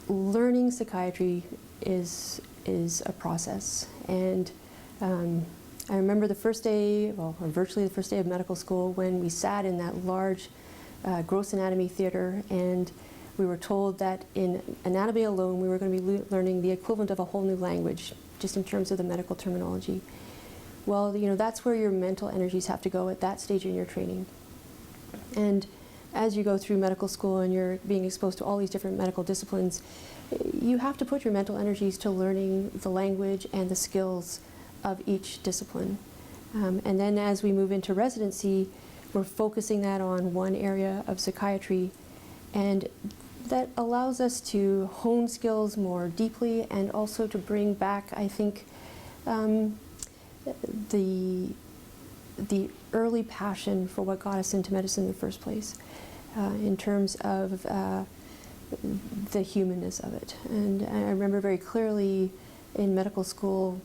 learning psychiatry is a process, and I remember the first day, well, or virtually the first day of medical school, when we sat in that large gross anatomy theater, and we were told that in anatomy alone we were going to be learning the equivalent of a whole new language, just in terms of the medical terminology. Well, you know, that's where your mental energies have to go at that stage in your training. And as you go through medical school and you're being exposed to all these different medical disciplines, you have to put your mental energies to learning the language and the skills of each discipline. And then as we move into residency, we're focusing that on one area of psychiatry, and that allows us to hone skills more deeply and also to bring back, I think, the early passion for what got us into medicine in the first place, in terms of the humanness of it. And I remember very clearly in medical school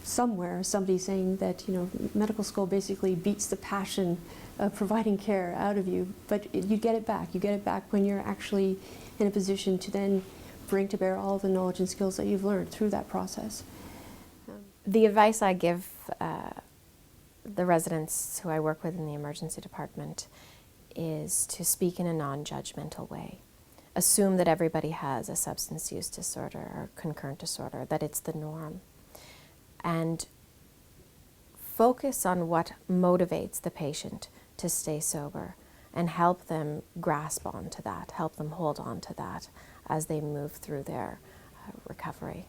somewhere somebody saying that, you know, medical school basically beats the passion of providing care out of you, but you get it back. You get it back when you're actually in a position to then bring to bear all the knowledge and skills that you've learned through that process. The advice I give the residents who I work with in the emergency department is to speak in a non-judgmental way. Assume that everybody has a substance use disorder or concurrent disorder, that it's the norm. And focus on what motivates the patient to stay sober and help them grasp onto that, help them hold on to that as they move through their recovery.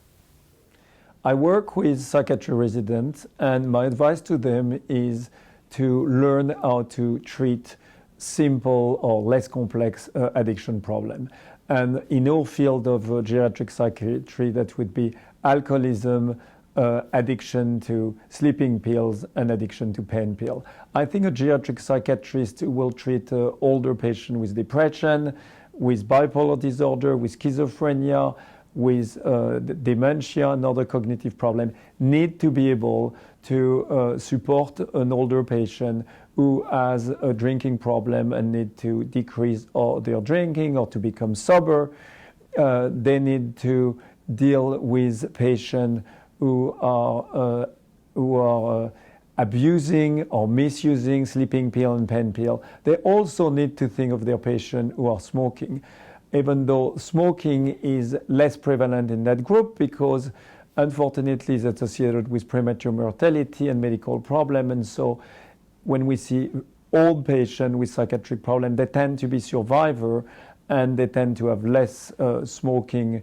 I work with psychiatry residents, and my advice to them is to learn how to treat simple or less complex addiction problem. And in our field of geriatric psychiatry, that would be alcoholism, addiction to sleeping pills, and addiction to pain pill. I think a geriatric psychiatrist will treat older patients with depression, with bipolar disorder, with schizophrenia, with dementia and other cognitive problems, need to be able to support an older patient who has a drinking problem and need to decrease their drinking or to become sober. They need to deal with patients who are abusing or misusing sleeping pill and pain pill. They also need to think of their patients who are smoking, even though smoking is less prevalent in that group because unfortunately it's associated with premature mortality and medical problem. And so when we see old patients with psychiatric problems, they tend to be survivors and they tend to have less smoking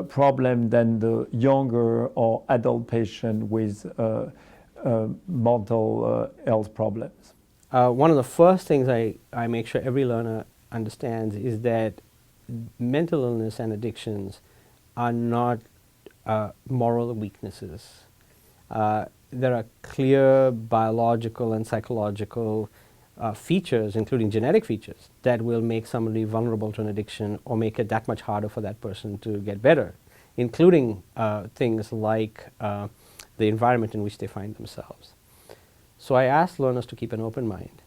problem than the younger or adult patient with mental health problems. One of the first things I make sure every learner understands is that mental illness and addictions are not moral weaknesses. There are clear biological and psychological features, including genetic features, that will make somebody vulnerable to an addiction or make it that much harder for that person to get better, including things like the environment in which they find themselves. So I ask learners to keep an open mind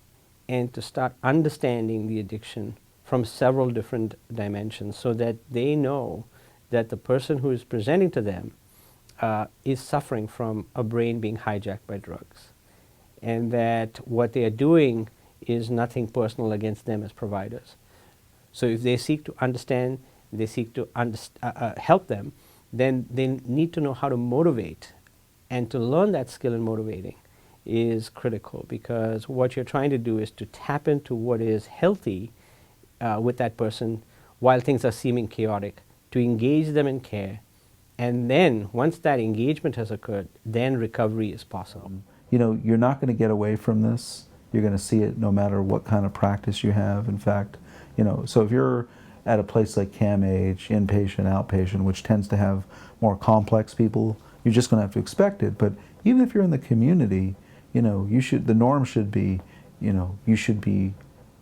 and to start understanding the addiction from several different dimensions so that they know that the person who is presenting to them is suffering from a brain being hijacked by drugs, and that what they are doing is nothing personal against them as providers. So if they seek to understand, they seek to help them, then they need to know how to motivate, and to learn that skill in motivating is critical, because what you're trying to do is to tap into what is healthy with that person while things are seeming chaotic, to engage them in care, and then once that engagement has occurred, then recovery is possible. You know, you're not going to get away from this. You're going to see it no matter what kind of practice you have. In fact, you know, so if you're at a place like CAMH, inpatient, outpatient, which tends to have more complex people, you're just going to have to expect it. But even if you're in the community, you know, the norm should be, you know, you should be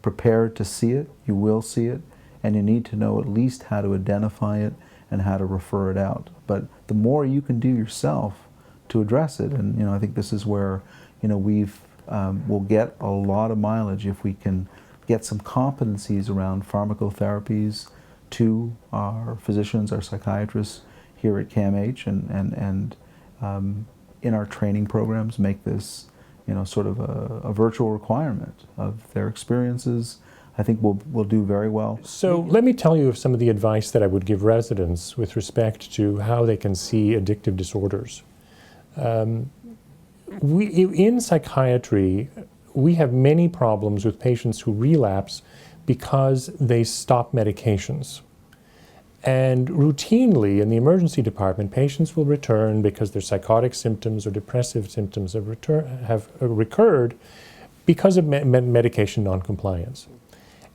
prepared to see it, you will see it, and you need to know at least how to identify it and how to refer it out. But the more you can do yourself to address it, and you know, I think this is where, you know, we'll get a lot of mileage if we can get some competencies around pharmacotherapies to our physicians, our psychiatrists here at CAMH, and in our training programs make this, sort of a virtual requirement of their experiences. I think we'll do very well. So let me tell you of some of the advice that I would give residents with respect to how they can see addictive disorders. In psychiatry, we have many problems with patients who relapse because they stop medications. And routinely in the emergency department, patients will return because their psychotic symptoms or depressive symptoms have recurred because of medication noncompliance.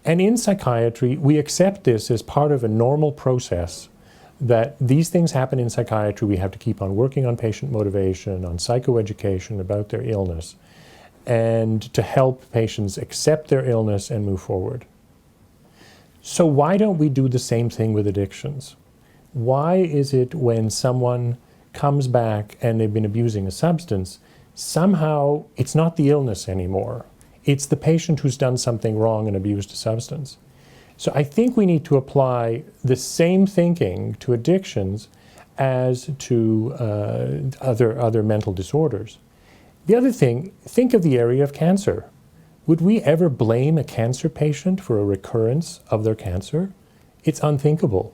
And in psychiatry, we accept this as part of a normal process, that these things happen in psychiatry. We have to keep on working on patient motivation, on psychoeducation about their illness, and to help patients accept their illness and move forward. So why don't we do the same thing with addictions? Why is it when someone comes back and they've been abusing a substance, somehow it's not the illness anymore? It's the patient who's done something wrong and abused a substance. So I think we need to apply the same thinking to addictions as to other mental disorders. The other thing, think of the area of cancer. Would we ever blame a cancer patient for a recurrence of their cancer? It's unthinkable.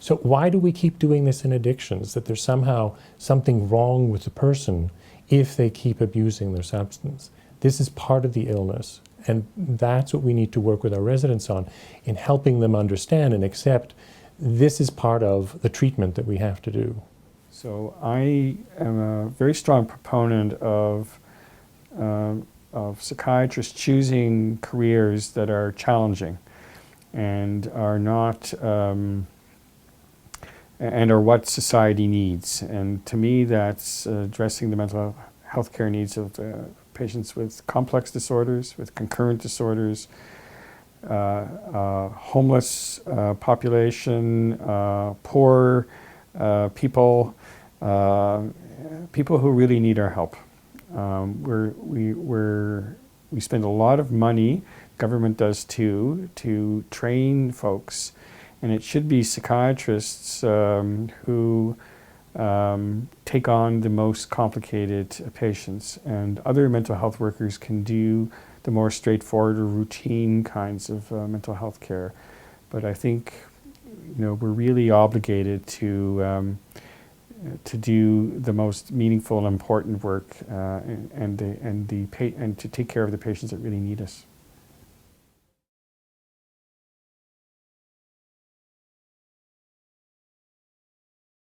So why do we keep doing this in addictions, that there's somehow something wrong with the person if they keep abusing their substance? This is part of the illness, and that's what we need to work with our residents on, in helping them understand and accept this is part of the treatment that we have to do. So I am a very strong proponent of psychiatrists choosing careers that are challenging and are not and are what society needs. And to me, that's addressing the mental health care needs of patients with complex disorders, with concurrent disorders, homeless population, poor people, people who really need our help. We spend a lot of money, government does too, to train folks, and it should be psychiatrists who take on the most complicated patients, and other mental health workers can do the more straightforward or routine kinds of mental health care. But I think, we're really obligated to do the most meaningful and important work, and to take care of the patients that really need us.